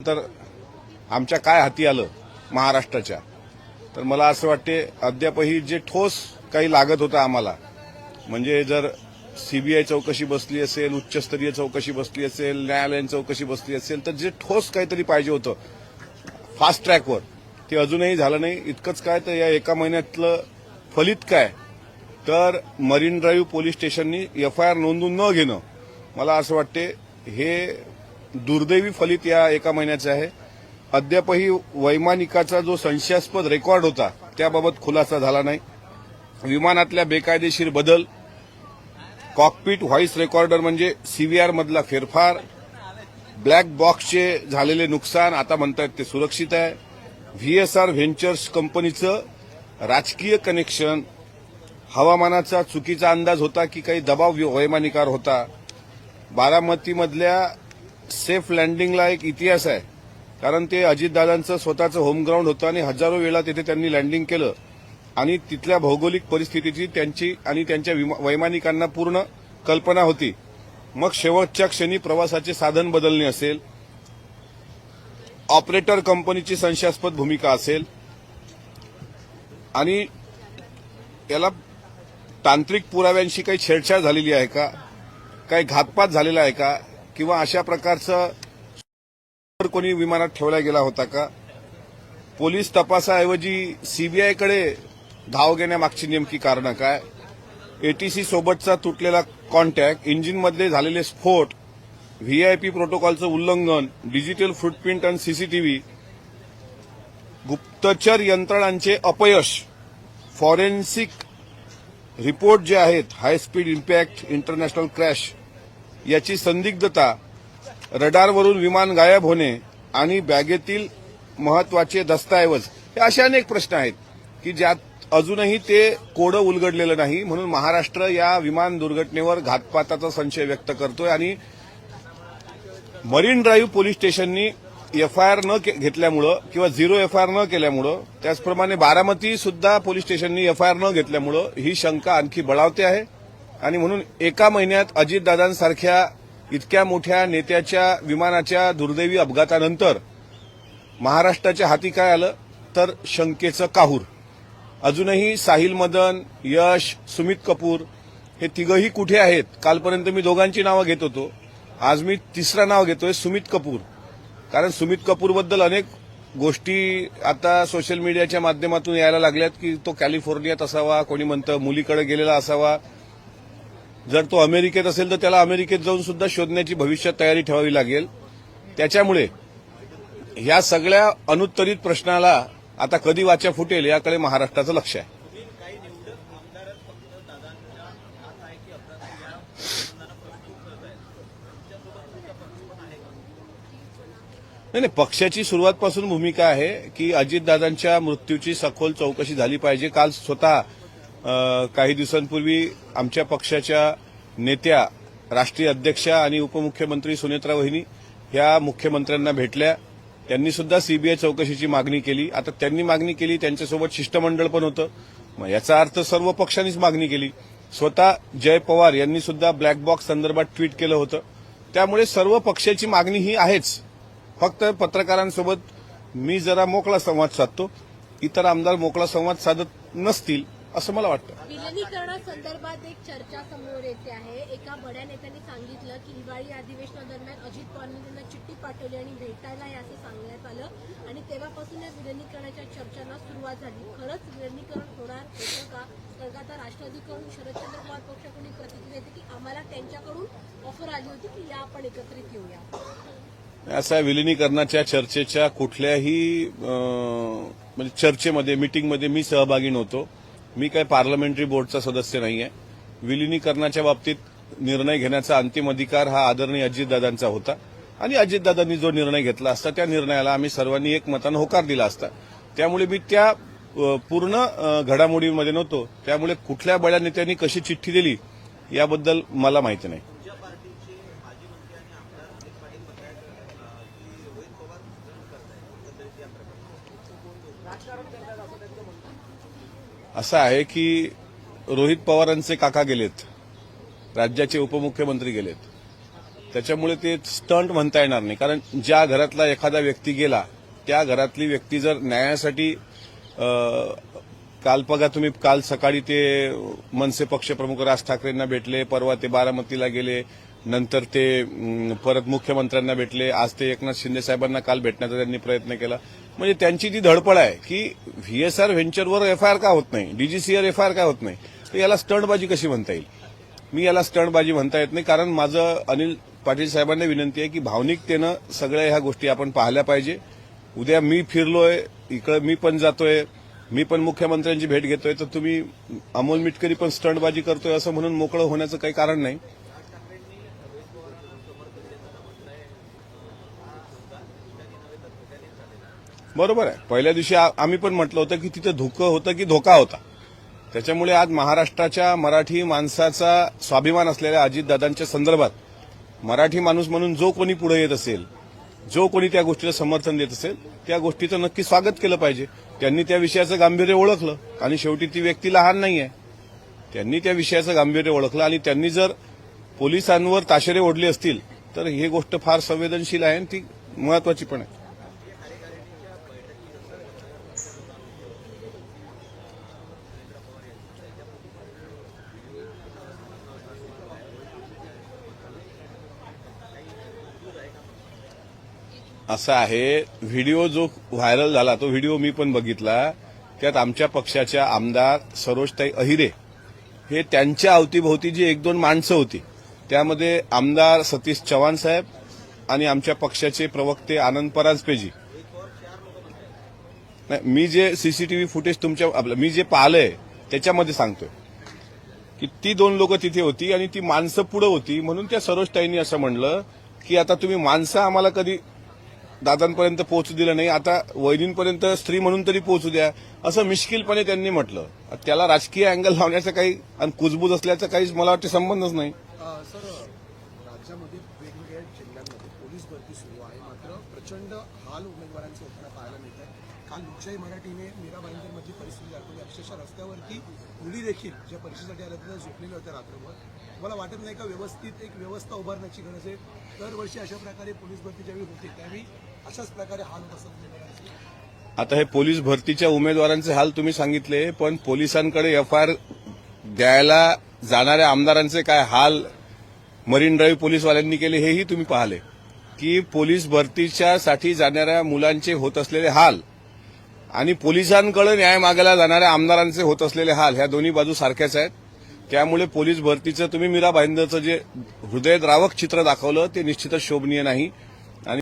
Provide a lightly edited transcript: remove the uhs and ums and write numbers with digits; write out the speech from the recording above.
त्यानंतर आमच्या काय हाती आलं महाराष्ट्राच्या, तर मला असं वाटते अद्यापही जे ठोस काही लागत होतं आम्हाला, म्हणजे जर सीबीआय चौकशी बसली असेल, उच्चस्तरीय चौकशी बसली असेल, न्यायालयीन चौकशी बसली असेल, तर जे ठोस काहीतरी पाहिजे होतं फास्ट ट्रॅकवर, ते अजूनही झालं नाही. इतकंच काय तर या एका महिन्यातलं फलित काय, तर मरीन ड्राईव्ह पोलीस स्टेशननी एफआयआर नोंदवून न घेणं, मला असं वाटते हे दुर्दैवी फलित या एका महिन्याचं आहे. अद्यापही वैमानिकाचा जो संशयास्पद रेकॉर्ड होता त्याबाबत खुलासा झाला नाही. विमानातल्या बेकायदेशीर बदल, कॉकपिट व्हॉइस रेकॉर्डर म्हणजे सीव्हीआर मधला फेरफार, ब्लॅक बॉक्सचे झालेले नुकसान, आता म्हणतायत ते सुरक्षित आहे. व्हीएसआर व्हेंचर्स कंपनीचं राजकीय कनेक्शन, हवामानाचा चुकीचा अंदाज होता की काही दबाव वैमानिकावर होता. बारामतीमधल्या सेफ लँडिंगला एक इतिहास आहे, कारण ते अजितदादांचं स्वतःचं होमग्राऊंड होतं आणि हजारो वेळा तिथे त्यांनी लँडिंग केलं आणि तिथल्या भौगोलिक परिस्थितीची त्यांची आणि त्यांच्या वैमानिकांना पूर्ण कल्पना होती. मग शेवटच्या क्षणी प्रवासाचे साधन बदलणे असेल, ऑपरेटर कंपनीची संशयास्पद भूमिका असेल आणि याला तांत्रिक पुराव्यांशी काही छेडछाड झालेली आहे का, काही घातपात झालेला आहे का, किंवा अशा प्रकारचं कोणी विमानात ठेवला गेला होता का, पोलीस तपासाऐवजी सीबीआयकडे धाव घेण्यामागची नेमकी कारणं काय, एटीसी सोबतचा तुटलेला कॉन्टॅक्ट, इंजिनमधले झालेले स्फोट, व्हीआयपी प्रोटोकॉलचं उल्लंघन, डिजिटल फुटप्रिंट आणि सीसीटीव्ही, गुप्तचर यंत्रणांचे अपयश, फॉरेन्सिक रिपोर्ट जे आहेत, high speed impact, international crash याची संदिग्धता, रडारवरून विमान गायब होणे आणि बॅगेतील महत्वाचे दस्तऐवज, हे असे अनेक प्रश्न आहेत की ज्यात अजूनही ते कोडं उलगडलेलं नाही. म्हणून महाराष्ट्र या विमान दुर्घटनेवर घातपाताचा संशय व्यक्त करतोय आणि मरीन ड्राईव्ह पोलीस स्टेशननी एफआयआर न घेतल्यामुळं किंवा झिरो एफआयआर न केल्यामुळं, त्याचप्रमाणे बारामती सुद्धा पोलीस स्टेशननी एफआयआर न घेतल्यामुळं ही शंका आणखी बळावते आहे. आणि म्हणून एका महिन्यात अजितदादांसारख्या इतक्या मोठ्या नेत्याच्या विमानाच्या दुर्दैवी अपघातानंतर महाराष्ट्राच्या हाती काय आलं, तर शंकेचं काहूर. अजूनही साहिल मदन, यश, सुमित कपूर हे तिघही कुठे आहेत? कालपर्यंत मी दोघांची नावं घेत होतो, आज मी तिसरा नाव घेतोय, सुमित कपूर. कारण सुमित कपूरबद्दल अनेक गोष्टी आता सोशल मीडियाच्या माध्यमातून यायला लागल्यात की तो कॅलिफोर्नियात असावा, कोणी म्हणतं मुलीकडे गेलेला असावा. जर तो अमेरिकेत असेल तर त्याला अमेरिकेत जाऊन सुद्धा शोधण्याची भविष्यात तयारी ठेवावी लागेल. त्याच्यामुळे या सगळ्या अनुत्तरित प्रश्नाला आता कधी वाचा फुटेल याकडे महाराष्ट्राचं लक्ष आहे. नाही, पक्षाची सुरुवातपासून भूमिका आहे की अजितदादांच्या मृत्यूची सखोल चौकशी झाली पाहिजे. काल स्वतः काही दिवसांपूर्वी आमच्या पक्षाच्या नेत्या, राष्ट्रीय अध्यक्षा आणि उपमुख्यमंत्री सुनेत्रा वहिनी ह्या मुख्यमंत्र्यांना भेटल्या. त्यांनी सुद्धा सीबीआय चौकशीची मागणी केली. आता त्यांनी मागणी केली, त्यांच्यासोबत शिष्टमंडळ पण होतं, मग याचा अर्थ सर्व पक्षांनीच मागणी केली. स्वतः जय पवार यांनी सुद्धा ब्लॅक बॉक्स संदर्भात ट्विट केलं होतं. त्यामुळे सर्व पक्षाची मागणी ही आहेच. फक्त पत्रकारांसोबत मी जरा मोकळा संवाद साधतो, इतर आमदार मोकळा संवाद साधत नसतील असं मला वाटतं. विलिनीकरणासंदर्भात एक चर्चा समोर येते आहे. एका बड्या नेत्यांनी सांगितलं की हिवाळी अधिवेशनादरम्यान अजित पवारांनी त्यांना चिठ्ठी पाठवली आणि भेटायला आहे असं सांगण्यात आलं आणि तेव्हापासून या विलिनीकरणाच्या चर्चांना सुरुवात झाली. खरंच विलिनीकरण होणार होतं का? कारण आता राष्ट्रवादीकडून शरदचंद्र पवार पक्षाकडून प्रतिक्रिया देते की आम्हाला त्यांच्याकडून ऑफर आली होती की या आपण एकत्रित येऊया. असा विलिनीकरणाच्या चर्चेच्या कुठल्याही म्हणजे चर्चेमध्ये, मीटिंगमध्ये मी सहभागी नव्हतो. मी काय पार्लमेंटरी बोर्डचा सदस्य नाहीये. विलिनीकरणाच्या बाबतीत निर्णय घेण्याचा अंतिम अधिकार हा आदरणीय अजितदादांचा होता आणि अजितदादांनी जो निर्णय घेतला असता त्या निर्णयाला आम्ही सर्वांनी एकमतानं होकार दिला असता. त्यामुळे मी त्या पूर्ण घडामोडीमध्ये नव्हतो. त्यामुळे कुठल्या बड्या नेत्यांनी कशी चिठ्ठी दिली याबद्दल मला माहिती नाही. असं आहे की रोहित पवारांचे काका गेलेत, राज्याचे उपमुख्यमंत्री गेलेत, त्याच्यामुळे ते स्टंट म्हणता येणार नाही. कारण ज्या घरातला एखादा व्यक्ती गेला त्या घरातली व्यक्ती जर न्यायासाठी काल सकाळी ते मनसे पक्षप्रमुख राज ठाकरेंना भेटले, परवा ते बारामतीला गेले, नंतर ते परत मुख्यमंत्र्यांना भेटले, आज ते एकनाथ शिंदे साहेबांना काल भेटण्याचा त्यांनी प्रयत्न केला. म्हणजे त्यांची ती धडपड आहे की व्हीएसआर व्हेंचरवर एफआयआर का होत नाही, डीजीसीवर एफआयआर का होत नाही, तर याला स्टंटबाजी कशी म्हणता येईल. मी याला स्टंटबाजी म्हणता येत नाही. कारण माझं अनिल पाटील साहेबांना विनंती आहे की भावनिकतेनं सगळ्या ह्या गोष्टी आपण पाहिल्या पाहिजे. उद्या मी फिरलोय इकडे, मी पण जातोय, मी पण मुख्यमंत्र्यांची भेट घेतोय, तर तुम्ही अमोल मिटकरी पण स्टंटबाजी करतोय असं म्हणून मोकळं होण्याचं काही कारण नाही. बरोबर आहे. पहिल्या दिवशी आम्ही पण म्हटलं होतं की तिथं धुकं होतं की धोका होता. त्याच्यामुळे आज महाराष्ट्राच्या मराठी माणसाचा स्वाभिमान असलेल्या अजितदादांच्या संदर्भात मराठी माणूस म्हणून जो कोणी पुढे येत असेल, जो कोणी त्या गोष्टीला समर्थन देत असेल, त्या गोष्टीचं नक्की स्वागत केलं पाहिजे. त्यांनी त्या विषयाचं गांभीर्य ओळखलं आणि शेवटी ती व्यक्ती लहान नाहीये. त्यांनी त्या विषयाचं गांभीर्य ओळखलं आणि त्यांनी जर पोलिसांवर ताशेरे ओढले असतील तर ही गोष्ट फार संवेदनशील आहे आणि ती महत्वाची पण आहे. असं आहे, व्हिडिओ जो व्हायरल झाला तो व्हिडिओ मी पण बघितला. त्यात आमच्या पक्षाच्या आमदार सरोजताई अहिरे हे त्यांच्या अवतीभोवती जी एक दोन माणसं होती, त्यामध्ये आमदार सतीश चव्हाण साहेब आणि आमच्या पक्षाचे प्रवक्ते आनंद परांजपेजी. मी जे सीसीटीव्ही फुटेज मी जे पाहिलंय त्याच्यामध्ये सांगतोय की ती दोन लोक तिथे होती आणि ती माणसं पुढे होती. म्हणून त्या सरोजताईंनी असं म्हणलं की आता तुम्ही माणसं आम्हाला कधी दादांपर्यंत पोहोचू दिलं नाही, आता वहिनींपर्यंत स्त्री म्हणून तरी पोहोचू द्या, असं मिश्किलपणे त्यांनी म्हटलं. त्याला राजकीय अँगल लावण्याचा काही आणि कुजबूज असल्याचा काहीच मला वाटतं संबंधच नाही. सर, राज्यामध्ये वेगवेगळ्या जिल्ह्यांमध्ये पोलीस भरती सुरू आहे, मात्र प्रचंड हाल उमेदवारांचे होताना पाहायला मिळत आहे. काल लोकशाही मराठीने मीरा भाईंदरमधली परिस्थिती दाखवली. अक्षरशः रस्त्यावरती मुली देखील ज्या परीक्षेसाठी आल्या होत्या झोपलेल्या होत्या रात्रभर. मला वाटत नाही का व्यवस्थित एक व्यवस्था उभारण्याची गरज आहे. दरवर्षी अशा प्रकारे पोलीस भरती ज्यावेळी होते त्यावेळी अशाच प्रकारे हाल होत असतात उमेदवारांचे. आता हे पोलीस भरतीच्या उमेदवारांचे हाल तुम्ही सांगितले, पण पोलिसांकडे एफआयआर द्यायला जाणाऱ्या आमदारांचे काय हाल मरीन ड्राईव्ह पोलीसवाल्यांनी केले हेही तुम्ही पाहिले. की पोलीस भरतीच्यासाठी जाणाऱ्या मुलांचे होत असलेले हाल आणि पोलिसांकडे न्याय मागायला जाणाऱ्या आमदारांचे होत असलेले हाल, ह्या दोन्ही बाजू सारख्याच आहेत. त्यामुळे पोलीस भरतीचं तुम्ही मीरा भाईंदरचं जे हृदयद्रावक चित्र दाखवलं ते निश्चितच शोभनीय नाही.